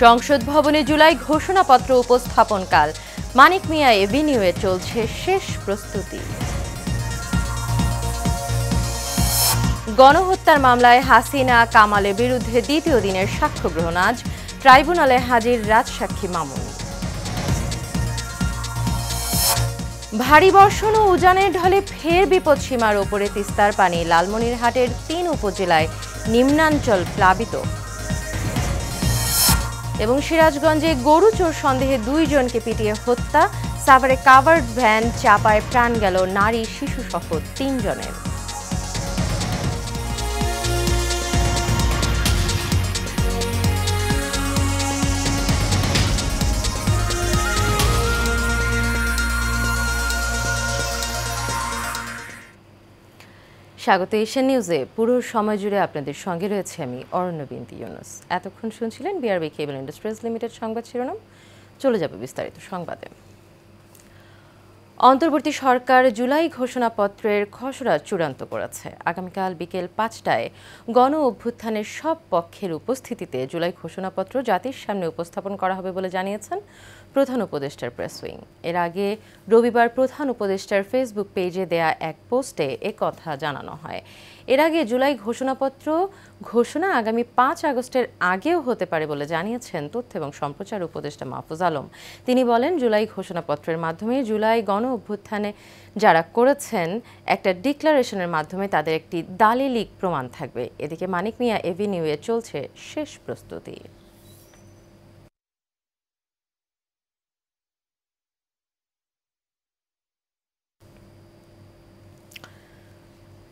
সংসদ ভবনে জুলাই ঘোষণাপত্র উপস্থাপনকাল মানিক মিয়া এভিনিউয়ে চলছে শেষ প্রস্তুতি। গণহত্যার মামলায় হাসিনা কামালের বিরুদ্ধে দ্বিতীয় দিনের সাক্ষ্য গ্রহণ আজ, ট্রাইব্যুনালে হাজির রাজসাক্ষী মামুন। ভারী বর্ষণ ও উজানের ঢলে ফের বিপদসীমার ওপরে তিস্তার পানি, লালমনিরহাটের ৩ উপজেলায় নিম্নাঞ্চল প্লাবিত। এবং সিরাজগঞ্জে গরু চোর সন্দেহে ২ জনকে পিটিয়ে হত্যা, সাভারে কাভার্ড ভ্যান চাপায় প্রাণ গেল নারী শিশুসহ ৩ জনের। স্বাগত এশিয়ান নিউজে। পুরো সময় জুড়ে আপনাদের সঙ্গে রয়েছে আমি অরণ্য বিনতি ইউনুস। এতক্ষণ শুনছিলেন বিআরবি কেবল ইন্ডাস্ট্রিজ লিমিটেড সংবাদ শিরোনাম। চলে যাবে বিস্তারিত সংবাদে। অন্তর্বর্তী সরকার জুলাই ঘোষণাপত্রের খসড়া চূড়ান্ত করেছে। আগামীকাল বিকেল ৫টায় গণ অভ্যুত্থানের সব পক্ষের উপস্থিতিতে জুলাই ঘোষণাপত্র জাতির সামনে উপস্থাপন করা হবে বলে জানিয়েছেন প্রধান উপদেষ্টার প্রেস উইং। এর আগে রবিবার প্রধান উপদেষ্টার ফেসবুক পেজে দেয়া এক পোস্টে একথা জানানো হয়। এর আগে জুলাই ঘোষণাপত্র ঘোষণা আগামী ৫ আগস্টের আগেও হতে পারে বলে জানিয়েছেন তথ্য এবং সম্প্রচার উপদেষ্টা মাহফুজ আলম। তিনি বলেন, জুলাই ঘোষণাপত্রের মাধ্যমে জুলাই গণ অভ্যুত্থানে যারা করেছেন একটা ডিক্লারেশনের মাধ্যমে তাদের একটি দালিলিক প্রমাণ থাকবে। এদিকে মানিক মিয়া এভিনিউয়ে চলছে শেষ প্রস্তুতি।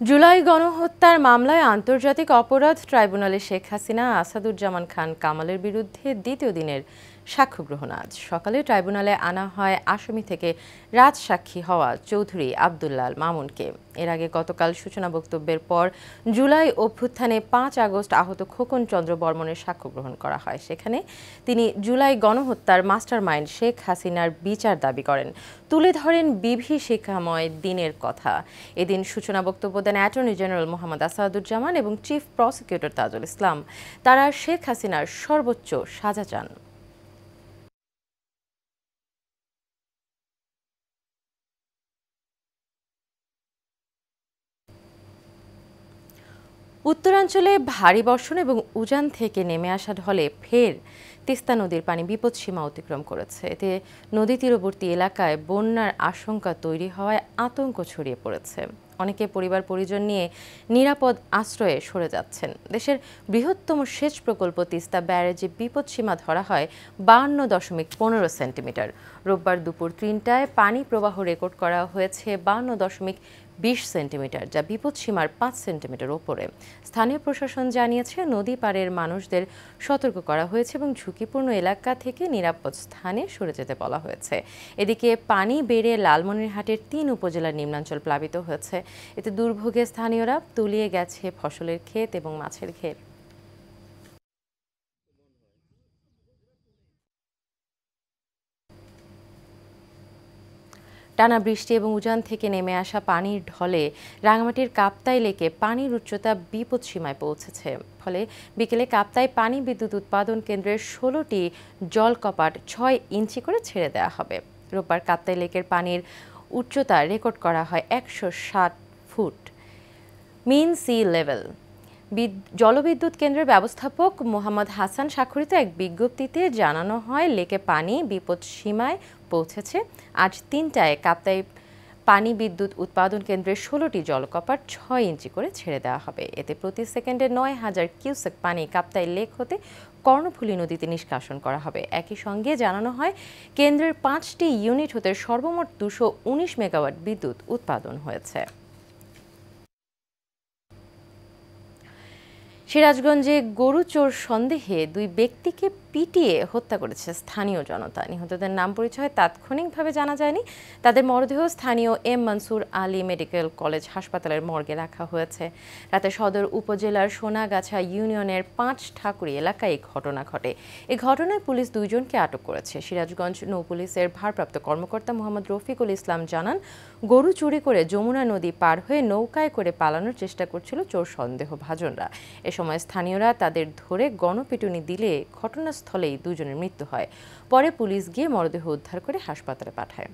জুলাই গণহত্যার মামলায় আন্তর্জাতিক অপরাধ ট্রাইব্যুনালে শেখ হাসিনা, আসাদুজ্জামান খান কামালের বিরুদ্ধে দ্বিতীয় দিনের সাক্ষ্য গ্রহণ আজ সকালে ট্রাইব্যুনালে আনা হয় আসামি থেকে রাজসাক্ষী হওয়া চৌধুরী আব্দুল্লাহ মামুনকে। এর আগে গতকাল সূচনা বক্তব্যের পর জুলাই অভ্যুত্থানে ৫ আগস্ট আহত খোকন চন্দ্র বর্মনের সাক্ষ্য গ্রহণ করা হয়। সেখানে তিনি জুলাই গণহত্যার মাস্টারমাইন্ড শেখ হাসিনার বিচার দাবি করেন, তুলে ধরেন বিভীষিকাময় দিনের কথা। এদিন সূচনা বক্তব্য দেন অ্যাটর্নি জেনারেল মোহাম্মদ আসাদুজ্জামান এবং চিফ প্রসিকিউটর তাজুল ইসলাম। তারা শেখ হাসিনার সর্বোচ্চ সাজা চান। উত্তরাঞ্চলে ভারী বর্ষণ এবং উজান থেকে নেমে আসা ঢলে ফের তিস্তা নদীর পানি বিপদসীমা অতিক্রম করেছে। এতে নদী তীরবর্তী এলাকায় বন্যার আশঙ্কা তৈরি হওয়ায় আতঙ্ক ছড়িয়ে পড়েছে। অনেকে পরিবার পরিজন নিয়ে নিরাপদ আশ্রয়ে সরে যাচ্ছেন। দেশের বৃহত্তম সেচ প্রকল্প তিস্তা ব্যারেজে বিপদসীমা ধরা হয় 52.15 সেন্টিমিটার। রোববার দুপুর ৩টায় পানি প্রবাহ রেকর্ড করা হয়েছে 52.20 সেন্টিমিটার, যা বিপদসীমার 5 সেন্টিমিটার ওপরে। স্থানীয় প্রশাসন জানিয়েছে নদী পাড়ের মানুষদের সতর্ক করা হয়েছে এবং ঝুঁকিপূর্ণ এলাকা থেকে নিরাপদ স্থানে সরে যেতে বলা হয়েছে। এদিকে পানি বেড়ে লালমনিরহাটের ৩ উপজেলার নিম্নাঞ্চল প্লাবিত হয়েছে। এতে দুর্ভোগে স্থানীয়রা, তলিয়ে গেছে ফসলের ক্ষেত এবং মাছের ঘের। টানা বৃষ্টি এবং উজান থেকে নেমে আসা পানির ঢলে রাঙামাটির কাপ্তাই লেকে পানির উচ্চতা বিপদসীমায় পৌঁছেছে। ফলে বিকেলে কাপ্তাই পানি বিদ্যুৎ উৎপাদন কেন্দ্রের 16টি জলকপাট 6 ইঞ্চি করে ছেড়ে দেওয়া হবে। রোববার কাপ্তাই লেকের পানির উচ্চতা রেকর্ড করা হয় 160 ফুট মিন সি লেভেল। জলবিদ্যুৎ কেন্দ্রের ব্যবস্থাপক মোহাম্মদ হাসান স্বাক্ষরিত এক বিজ্ঞপ্তিতে জানানো হয়, লেকে পানি বিপদসীমায় পৌঁছেছে। আজ ৩টায় কাপ্তাই পানি বিদ্যুৎ উৎপাদন কেন্দ্রের 16টি জলকপাট 6 ইঞ্চি করে ছেড়ে দেওয়া হবে। এতে প্রতি সেকেন্ডে 9,000 কিউসেক পানি কাপ্তাই লেক হতে কর্ণফুলী নদীতে নিষ্কাশন করা হবে। একই সঙ্গে জানানো হয়, কেন্দ্রের 5টি ইউনিট হতে সর্বমোট 219 মেগাওয়াট বিদ্যুৎ উৎপাদন হয়েছে। সিরাজগঞ্জে গরু চোর সন্দেহে 2 ব্যক্তিকে পিটিয়ে হত্যা করেছে স্থানীয় জনতা। নিহতদের নাম পরিচয় তাৎক্ষণিকভাবে জানা যায়নি। তাদের মরদেহ স্থানীয় M Mansur Ali medical college হাসপাতালের মর্গে রাখা হয়েছে। রাতে সদর উপজেলার সোনাগাছা ইউনিয়নের 5 ঠাকুরি এলাকায় এই ঘটনা ঘটে। এই ঘটনায় পুলিশ 2 জনকে আটক করেছে। সিরাজগঞ্জ নৌ পুলিশের ভারপ্রাপ্ত কর্মকর্তা মোহাম্মদ রফিকুল ইসলাম জানান, গরু চুরি করে যমুনা নদী পার হয়ে নৌকায় করে পালানোর চেষ্টা করছিল চোর সন্দেহভাজনরা। এ সময় স্থানীয়রা তাদের ধরে গণপিটুনি দিলে ঘটনাস্থলেই দুজনের মৃত্যু হয়। পরে পুলিশ গিয়ে মরদেহ উদ্ধার করে হাসপাতালে পাঠায়।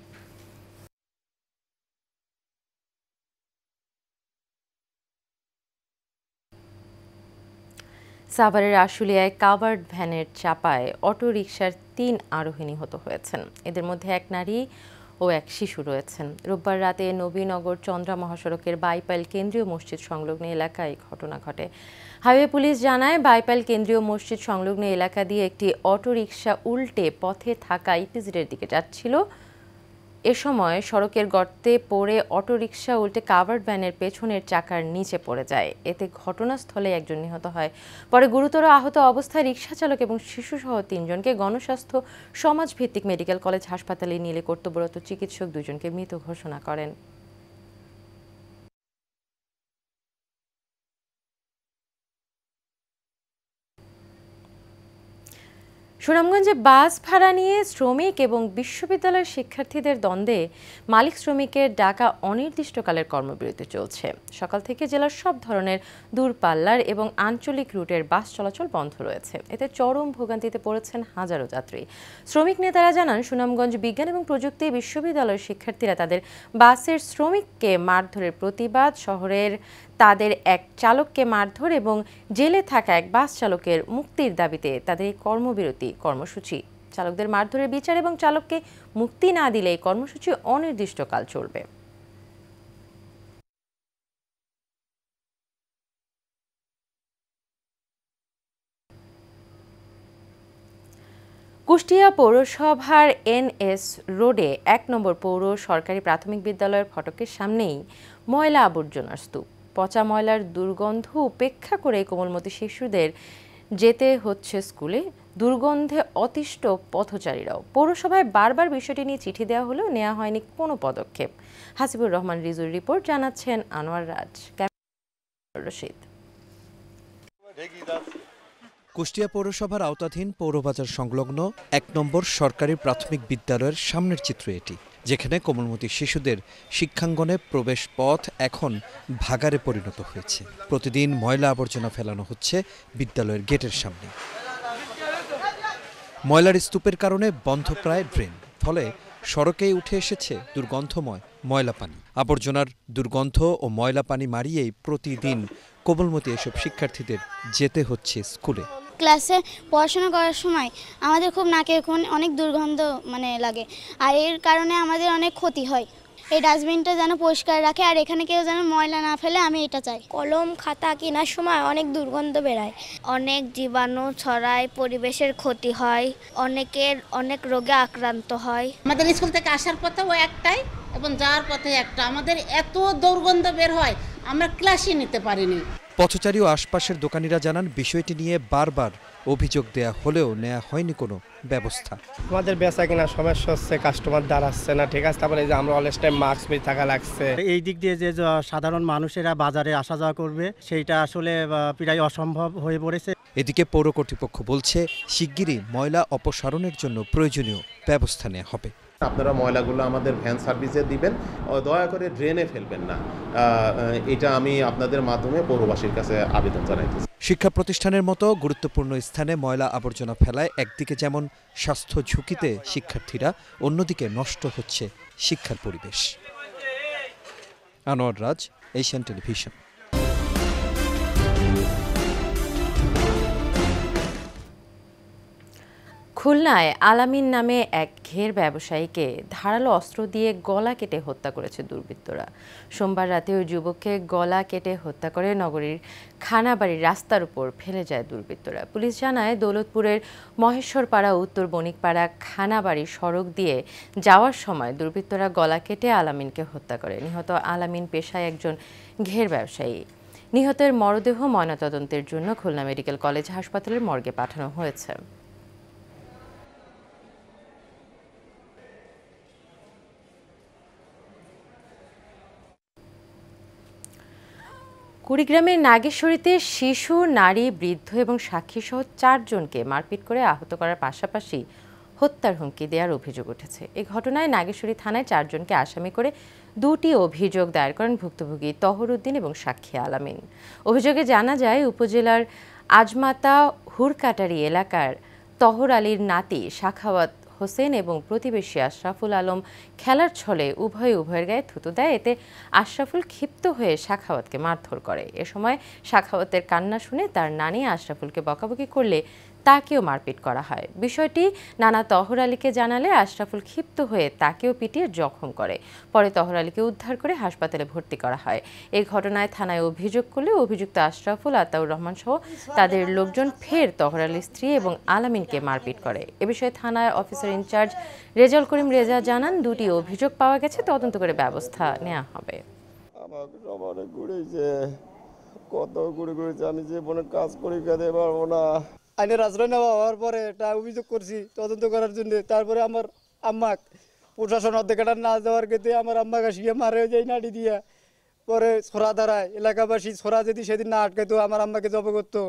সাভারের আশুলিয়ায় কাভার্ড ভ্যানের চাপায় অটোরিকশার ৩ আরোহী নিহত হয়েছেন। এদের মধ্যে এক নারী ও এক শিশু রয়েছেন। রোববার রাতে নবীনগর চন্দ্রা মহাসড়কের বাইপাইল কেন্দ্রীয় মসজিদ সংলগ্ন এলাকায় ঘটনা ঘটে। হাইওয়ে পুলিশ জানায়, বাইপাইল কেন্দ্রীয় মসজিদ সংলগ্ন এলাকা দিয়ে একটি অটোরিকশা উল্টে পথে থাকা ইপিজেডের দিকে যাচ্ছিল। এ সময় সড়কের গর্তে পড়ে অটোরিকশা উল্টে কাভার্ড ভ্যানের পেছনের চাকার নিচে পড়ে যায়। এতে ঘটনাস্থলে একজন নিহত হয়। পরে গুরুতর আহত অবস্থায় রিকশা চালক এবং শিশুসহ ৩ জনকে গণস্বাস্থ্য সমাজভিত্তিক মেডিকেল কলেজ হাসপাতালে নিলে কর্তব্যরত চিকিৎসক ২ জনকে মৃত ঘোষণা করেন। সুনামগঞ্জে বাস ভাড়া নিয়ে শ্রমিক এবং বিশ্ববিদ্যালয়ের শিক্ষার্থীদের দ্বন্দ্বে মালিক শ্রমিকের ডাকা অনির্দিষ্টকালের কর্মবিরতি চলছে। সকাল থেকে জেলার সব ধরনের দূরপাল্লার এবং আঞ্চলিক রুটের বাস চলাচল বন্ধ রয়েছে। এতে চরম ভোগান্তিতে পড়েছেন হাজারো যাত্রী। শ্রমিক নেতারা জানান, সুনামগঞ্জ বিজ্ঞান এবং প্রযুক্তি বিশ্ববিদ্যালয়ের শিক্ষার্থীরা তাদের বাসের শ্রমিককে মারধরের প্রতিবাদ, শহরের তাদের এক চালককে মারধর এবং জেলে থাকা এক বাস চালকের মুক্তির দাবিতে তাদের এই কর্মসূচি। চালকদের মারধরের বিচার এবং চালককে মুক্তি না দিলে এই কর্মসূচি অনির্দিষ্টকাল চলবে। কুষ্টিয়া পৌরসভার NS রোডে ১ নম্বর পৌর সরকারি প্রাথমিক বিদ্যালয়ের ফটকের সামনেই ময়লা আবর্জনার স্তূপ। পচা ময়লার দুর্গন্ধ উপেক্ষা করে কোমলমতি শিশুদের যেতে হচ্ছে স্কুলে। দুর্গন্ধে অতিষ্ঠ পথচারীরাও। পৌরসভায় বারবার বিষয়টি নিয়ে চিঠি দেওয়া হলেও নেওয়া হয়নি কোনো পদক্ষেপ। হাসিবুর রহমান রিজুর রিপোর্ট, জানাচ্ছেন আনোয়ার রাজ। রশিদ। কুষ্টিয়া পৌরসভার আওতাধীন পৌরবাজার সংলগ্ন ১ নম্বর সরকারি প্রাথমিক বিদ্যালয়ের সামনের চিত্র এটি, যেখানে কোমলমতি শিশুদের শিক্ষাঙ্গনে প্রবেশ পথ এখন ভাগাড়ে পরিণত হয়েছে। প্রতিদিন ময়লা আবর্জনা ফেলানো হচ্ছে বিদ্যালয়ের গেটের সামনে। ময়লার স্তূপের কারণে বন্ধ প্রায় ড্রেন, ফলে সড়কেই উঠে এসেছে দুর্গন্ধময় ময়লা পানি। আবর্জনার দুর্গন্ধ ও ময়লা পানি মারিয়েই প্রতিদিন কোমলমতি এসব শিক্ষার্থীদের যেতে হচ্ছে স্কুলে। ক্লাসে পড়াশোনা করার সময় আমাদের খুব নাকে অনেক দুর্গন্ধ লাগে, আর এর কারণে আমাদের অনেক ক্ষতি হয়। এই ডাস্টবিনটা যেন পরিষ্কার রাখে, আর এখানে কেউ যেন ময়লা না ফেলে, আমি এটা চাই। কলম খাতা কেনার সময় অনেক দুর্গন্ধ বেরায়, অনেক জীবাণু ছড়ায়, পরিবেশের ক্ষতি হয়, অনেকের অনেক রোগে আক্রান্ত হয়। আমাদের স্কুল থেকে আসার পথেও একটাই এবং যাওয়ার পথে একটা। আমাদের এত দুর্গন্ধ বের হয়, আমরা ক্লাসই নিতে পারিনি। পথচারী ও আশপাশের দোকানিরা জানান, বিষয়টি নিয়ে বারবার অভিযোগ দেয়া হলেও নেওয়া হয়নি কোনো ব্যবস্থা। আমাদের বেচা কিনা সমস্যা হচ্ছে, কাস্টমার দাঁড়াচ্ছে না, ঠিক আছে। তারপরে যে আমরা অলওয়েজ টাইম মাস্ক পরে থাকা লাগছে। এই দিক দিয়ে যে সাধারণ মানুষেরা বাজারে আসা যাওয়া করবে, সেইটা আসলে প্রায় অসম্ভব হয়ে পড়েছে। এদিকে পৌর কর্তৃপক্ষ বলছে, শিগগিরই ময়লা অপসারণের জন্য প্রয়োজনীয় ব্যবস্থা নেওয়া হবে। আপনারা ময়লাগুলো আমাদের ভ্যান সার্ভিসে দিবেন, দয়া করে ড্রেনে ফেলবেন না। এটা আমি আপনাদের মাধ্যমে পৌরবাসীর কাছে আবেদন জানাইতেছি। শিক্ষা প্রতিষ্ঠানের মতো গুরুত্বপূর্ণ স্থানে ময়লা আবর্জনা ফেলায় একদিকে যেমন স্বাস্থ্য ঝুঁকিতে শিক্ষার্থীরা, অন্যদিকে নষ্ট হচ্ছে শিক্ষার পরিবেশ। আনোয়ার রাজ, এশিয়ান টেলিভিশন। খুলনায় আলামিন নামে এক ঘের ব্যবসায়ীকে ধারালো অস্ত্র দিয়ে গলা কেটে হত্যা করেছে দুর্বৃত্তরা। সোমবার রাতে ওই যুবককে গলা কেটে হত্যা করে নগরীর খানাবাড়ির রাস্তার উপর ফেলে যায় দুর্বৃত্তরা। পুলিশ জানায়, দৌলতপুরের মহেশ্বরপাড়া উত্তর বণিকপাড়া খানাবাড়ি সড়ক দিয়ে যাওয়ার সময় দুর্বৃত্তরা গলা কেটে আলামিনকে হত্যা করে। নিহত আলামিন পেশায় একজন ঘের ব্যবসায়ী। নিহতের মরদেহ ময়নাতদন্তের জন্য খুলনা মেডিকেল কলেজ হাসপাতালের মর্গে পাঠানো হয়েছে। কুড়িগ্রামের নাগেশ্বরীতে শিশু, নারী, বৃদ্ধ এবং সাক্ষীসহ ৪ জনকে মারপিট করে আহত করার পাশাপাশি হত্যার হুমকি দেওয়ার অভিযোগ উঠেছে। এই ঘটনায় নাগেশ্বরী থানায় ৪ জনকে আসামি করে দুটি অভিযোগ দায়ের করেন ভুক্তভোগী তহর উদ্দিন এবং সাক্ষী আলামিন। অভিযোগে জানা যায় উপজেলার আজমাতা হুরকাটারি এলাকার তহর আলীর নাতি সাখাওয়াত হোসেন এবং প্রতিবেশী আশরাফুল আলম খেলার ছলে উভয়ের গায়ে থুতু দেয়। এতে আশরাফুল ক্ষিপ্ত হয়ে সাখাওয়াতকে মারধর করে। এ সময় সাখাওয়াতের কান্না শুনে তার নানি আশরাফুলকে বকাবকি করলে তাকেও মারপিট করা হয়। বিষয়টি নানা তহর আলীকে জানালে আশরাফুল ক্ষিপ্ত হয়ে তাকেও পিটিয়ে জখম করে। পরে তহর আলীকে উদ্ধার করে হাসপাতালে ভর্তি করা হয়। এই ঘটনায় থানায় অভিযোগ করলে অভিযুক্ত আশরাফুল, আতাউর রহমান সহ তাদের লোকজন ফের তহর আলীর স্ত্রী এবং আলামিনকে মারপিট করে। এ বিষয়ে থানায় অফিসার ইনচার্জ রেজাউল করিম রেজা জানান, দুটি অভিযোগ পাওয়া গেছে, তদন্ত করে ব্যবস্থা নেওয়া হবে। কত ঘুরেছে, আমি জীবনে কাজ করে খেতে পারবো না। আইনের আশ্রয় নেওয়া হওয়ার পরে এটা অভিযোগ করছি তদন্ত করার জন্য। তারপরে আমার আম্মা প্রশাসন অধ্যক্ষটা না দেওয়ার ক্ষেত্রে আমার আম্মাকে শিয়ে মারে যায় নাড়ি দিয়া। পরে ছোড়া দাঁড়ায় এলাকাবাসী, ছোড়া যদি সেদিন না আটকাইতো আমার আম্মাকে জব করতো।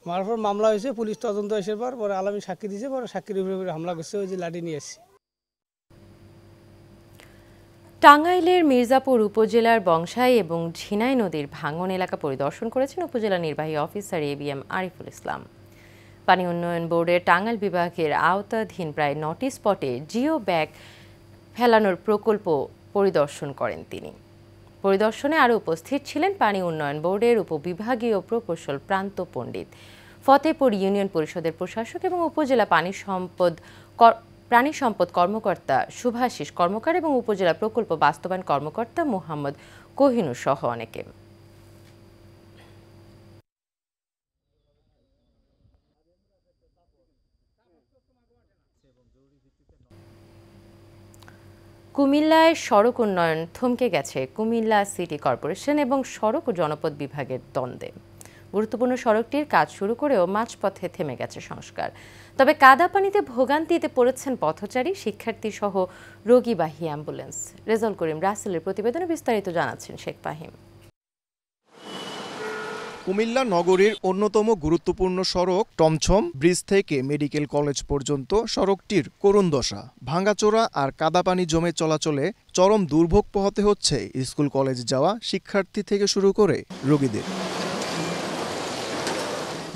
মারপর মামলা হয়েছে, পুলিশ তদন্ত এসে পরে আলামিন সাক্ষী দিয়েছে, পরে সাক্ষীর উপরে হামলা করছে, ওই যে লাঠি নিয়ে এসেছি। টাঙ্গাইলের মির্জাপুর উপজেলার বংশাই এবং ঝিনাই নদীর ভাঙন এলাকা পরিদর্শন করেছেন উপজেলা নির্বাহী অফিসার ABM আরিফুল ইসলাম। পানি উন্নয়ন বোর্ডের টাঙ্গাইল বিভাগের আওতাধীন প্রায় 9টি স্পটে জিও ব্যাগ ফেলানোর প্রকল্প পরিদর্শন করেন তিনি। পরিদর্শনে আরও উপস্থিত ছিলেন পানি উন্নয়ন বোর্ডের উপবিভাগীয় প্রকৌশল প্রান্ত পণ্ডিত, ফতেপুর ইউনিয়ন পরিষদের প্রশাসক এবং উপজেলা প্রাণী সম্পদ কর্মকর্তা শুভাশিস কর্মকার এবং উপজেলা প্রকল্প বাস্তবায়ন কর্মকর্তা মোহাম্মদ কোহিনুর সহ অনেকে। কুমিল্লায় সড়ক উন্নয়ন থমকে গেছে কুমিল্লা সিটি কর্পোরেশন এবং সড়ক ও জনপদ বিভাগের দ্বন্দ্বে। গুরুত্বপূর্ণ সড়কটির কাজ শুরু করেও মাঝপথে থেমে গেছে সংস্কার। তবে কাদা পানিতে ভোগান্তিতে পড়েছেন পথচারী, শিক্ষার্থী সহ রোগীবাহী অ্যাম্বুলেন্স। রেজাউল করিম রাসেলের প্রতিবেদনে বিস্তারিত জানাচ্ছেন শেখ ফাহিম। কুমিল্লা নগরীর অন্যতম গুরুত্বপূর্ণ সড়ক টমছম ব্রিজ থেকে মেডিকেল কলেজ পর্যন্ত সড়কটির করুণ দশা। ভাঙাচোরা আর কাদাপানি জমে চলাচলে চরম দুর্ভোগ পোহাতে হচ্ছে স্কুল কলেজ যাওয়া শিক্ষার্থী থেকে শুরু করে রোগীদের।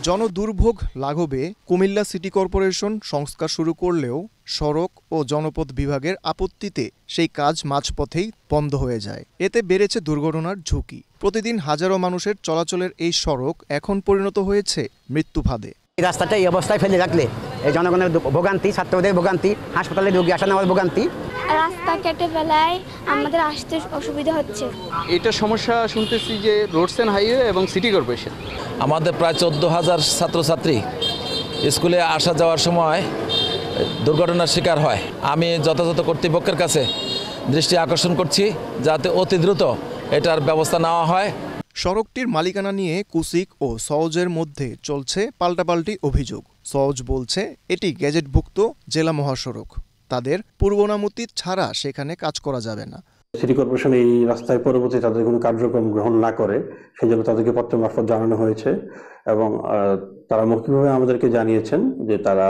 জনদুর্ভোগ লাঘবে কুমিল্লা সিটি কর্পোরেশন সংস্কার শুরু করলেও সড়ক ও জনপথ বিভাগের আপত্তিতে সেই কাজ মাঝপথেই বন্ধ হয়ে যায়। এতে বেড়েছে দুর্ঘটনার ঝুঁকি। প্রতিদিন হাজারো মানুষের চলাচলের এই সড়ক এখন পরিণত হয়েছে মৃত্যু ফাঁদে। এই রাস্তাটা এই অবস্থায় ফেলে রাখলে এই জনগণের ভোগান্তি, ছাত্রদের ভোগান্তি, হাসপাতালে রোগী আসা নেওয়ার ভোগান্তি। রাস্তা কেটে ফেলায় আমাদের আসতে অসুবিধা হচ্ছে। এটা সমস্যা শুনতেছি যে রোডস অ্যান্ড হাইওয়ে এবং সিটি কর্পোরেশন। আমাদের প্রায় 14,000 ছাত্রছাত্রী স্কুলে আসা যাওয়ার সময় দুর্ঘটনার শিকার হয়। আমি যথাযথ কর্তৃপক্ষের কাছে দৃষ্টি আকর্ষণ করছি যাতে অতি দ্রুত এটার ব্যবস্থা নেওয়া হয়। সড়কটির মালিকানা নিয়ে কুসিক ও সওজের মধ্যে চলছে পাল্টাপাল্টি অভিযোগ। সওজ বলছে এটি গেজেটভুক্ত জেলা মহাসড়ক, তাদের পূর্বনামতি ছাড়া সেখানে কাজ করা যাবে না। সিটি কর্পোরেশন এই রাস্তায় পরবর্তী তাদের কোনো কার্যক্রম গ্রহণ না করে সেই জন্য তাদেরকে পত্র মারফত জানানো হয়েছে এবং তারা মৌখিকভাবে আমাদেরকে জানিয়েছেন যে তারা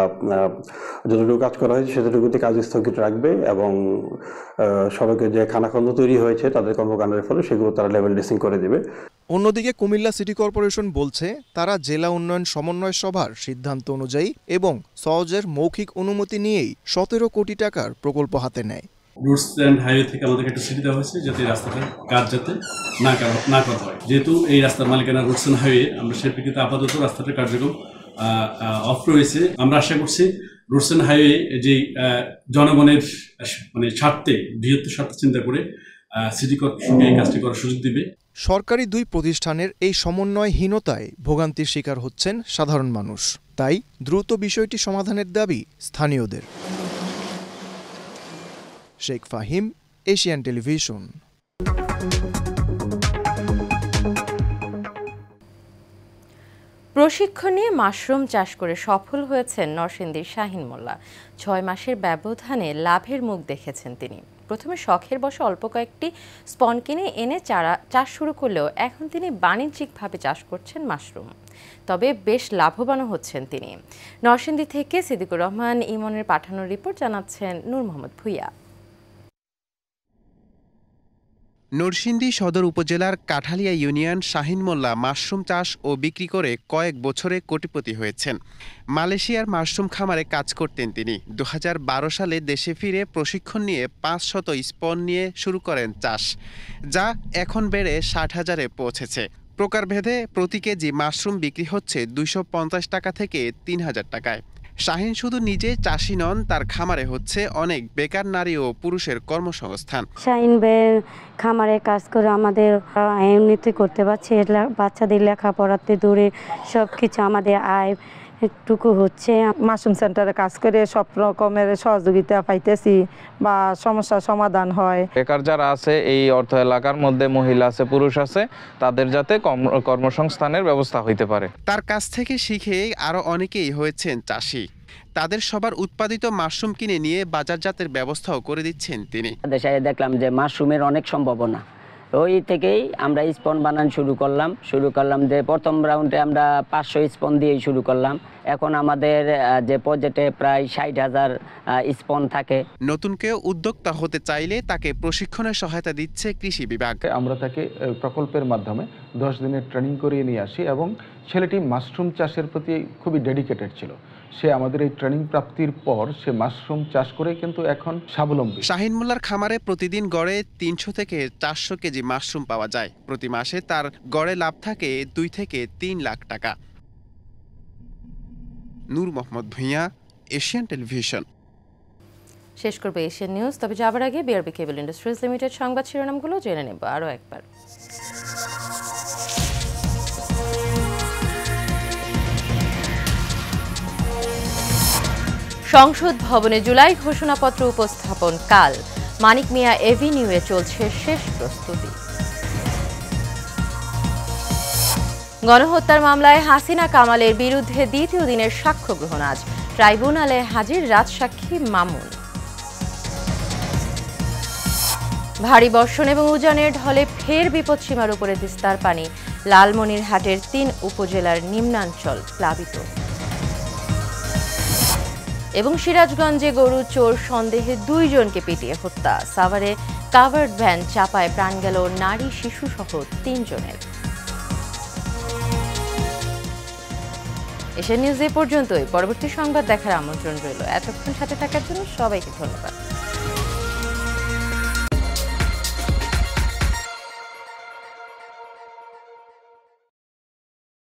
যতটুকু কাজ করা হয়েছে সেতটুকুতে কাজ স্থগিত রাখবে এবং সড়কে যে খানাখন্দ তৈরি হয়েছে তাদের কর্মকাণ্ডের ফলে সেগুলো তারা লেভেল ড্রেসিং করে দেবে। অন্যদিকে কুমিল্লা সিটি কর্পোরেশন বলছে তারা জেলা উন্নয়ন সমন্বয় সভার সিদ্ধান্ত অনুযায়ী এবং সওজের মৌখিক অনুমতি নিয়েই 17 কোটি টাকার প্রকল্প হাতে নেয়। রোডস অ্যান্ড হাইওয়ে থেকে আমাদেরকে একটা চিঠি দেওয়া হয়েছে যাতে রাস্তাটার কাজ যাতে না করা হয়। যেহেতু এই রাস্তার মালিকানা রোডস অ্যান্ড হাইওয়ে, আমরা সেই প্রেক্ষিতে আপাতত রাস্তাটার কার্যক্রম অফ রয়েছে। আমরা আশা করছি রোডস অ্যান্ড হাইওয়ে যে জনগণের মানে স্বার্থে, বৃহত্তর স্বার্থে চিন্তা করে সিটি কর্পোরেশনকে এই কাজটি করার সুযোগ দিবে। সরকারি দুই প্রতিষ্ঠানের এই সমন্বয়হীনতায় ভোগান্তির শিকার হচ্ছেন সাধারণ মানুষ। তাই দ্রুত বিষয়টি সমাধানের দাবি স্থানীয়দের। Sheikh Fahim, Asian television. প্রশিক্ষণ নিয়ে মাশরুম চাষ করে সফল হয়েছেন নরসিংদীর শাহিন মোল্লা। 6 মাসের ব্যবধানে লাভের মুখ দেখেছেন তিনি। প্রথমে শখের বশে অল্প কয়েকটি স্পন কিনে এনে চাষ শুরু করলেও এখন তিনি বাণিজ্যিকভাবে চাষ করছেন মাশরুম। তবে বেশ লাভবানও হচ্ছেন তিনি। নরসিংদী থেকে সিদ্দিকুর রহমান ইমনের পাঠানোর রিপোর্ট জানাচ্ছেন নূর মোহাম্মদ ভুইয়া। নরসিংদী সদর উপজেলার কাঠালিয়া ইউনিয়ন শাহিন মোল্লা মাশরুম চাষ ও বিক্রি করে কয়েক বছরে কোটিপতি হয়েছেন। মালয়েশিয়ার মাশরুম খামারে কাজ করতেন তিনি। 2012 সালে দেশে ফিরে প্রশিক্ষণ নিয়ে 500 স্পন নিয়ে শুরু করেন চাষ, যা এখন বেড়ে 60,000-এ পৌঁছেছে। প্রকারভেদে প্রতি কেজি মাশরুম বিক্রি হচ্ছে 250 টাকা থেকে 3000 টাকায়। শাহিন শুধু নিজে চাষি নন, তার খামারে হচ্ছে অনেক বেকার নারী ও পুরুষের কর্মসংস্থান। শাহিন ভাইয়ের খামারে কাজ করে আমাদের উন্নতি করতে পারছি, বাচ্চাদের লেখাপড়াতে দূরে সব কিছু আমাদের আয় টুকু হচ্ছে। মাশরুম সেন্টারে কাজ করে সব রকমের সহযোগিতা পাইতেছি বা সমস্যার সমাধান হয়। বেকার যারা আছে এই অর্থ এলাকার মধ্যে মহিলা আছে, পুরুষ আছে, তাদের যাতে কর্মসংস্থানের ব্যবস্থা হইতে পারে। তার কাছ থেকে শিখে আরো অনেকেই হয়েছেন চাষি। তাদের সবার উৎপাদিত মাশরুম কিনে নিয়ে বাজারজাতের ব্যবস্থাও করে দিচ্ছেন তিনি। দেশে দেখলাম যে মাশরুমের অনেক সম্ভাবনা, ওই থেকেই আমরা স্পন বানানো শুরু করলাম যে প্রথম রাউন্ডে আমরা 500 স্পন দিয়ে শুরু করলাম। এখন আমাদের যে প্রজেক্টে প্রায় 60,000 স্পন থাকে। নতুন কেউ উদ্যোক্তা হতে চাইলে তাকে প্রশিক্ষণের সহায়তা দিচ্ছে কৃষি বিভাগ। আমরা তাকে প্রকল্পের মাধ্যমে 10 দিনের ট্রেনিং করিয়ে নিয়ে আসি এবং ছেলেটি মাশরুম চাষের প্রতি খুবই ডেডিকেটেড ছিল। সে আমাদের এই ট্রেনিং প্রাপ্তির পর সে মাশরুম চাষ করে কিন্তু এখন স্বাবলম্বী। শাহিন মোল্লার খামারে প্রতিদিন গড়ে 300 থেকে 400 কেজি মাশরুম পাওয়া যায়। প্রতি মাসে তার গড়ে লাভ থাকে 2 থেকে 3 লাখ টাকা। নূর মোহাম্মদ ভূঁইয়া, এশিয়ান টেলিভিশন। শেষ করবে এশিয়ান নিউজ, তবে যাবার আগে বিআরবি কেবল ইন্ডাস্ট্রিজ লিমিটেড সংবাদ শিরোনামগুলো জেনে নেব আরও একবার। সংসদ ভবনে জুলাই ঘোষণাপত্র উপস্থাপন কাল। মানিক মিয়া এভিনিউয়ে চলছে শেষ প্রস্তুতি। গণহত্যার মামলায় হাসিনা কামালের বিরুদ্ধে দ্বিতীয় দিনের সাক্ষ্য গ্রহণ আজ। ট্রাইব্যুনালে হাজির রাজসাক্ষী মামুন। ভারী বর্ষণ এবং উজানের ঢলে ফের বিপদসীমার উপরে তিস্তার পানি। লালমনিরহাটের 3 উপজেলার নিম্নাঞ্চল প্লাবিত। এবং সিরাজগঞ্জে গরু চোর সন্দেহে 2 জনকে পিটিয়ে হত্যা। সাভারে কাভার্ড ভ্যান চাপায় প্রাণ গেল নারী শিশু সহ 3 জনের। এশিয়ান নিউজ এ পর্যন্তই। পরবর্তী সংবাদ দেখার আমন্ত্রণ রইল। এতক্ষণ সাথে থাকার জন্য সবাইকে ধন্যবাদ।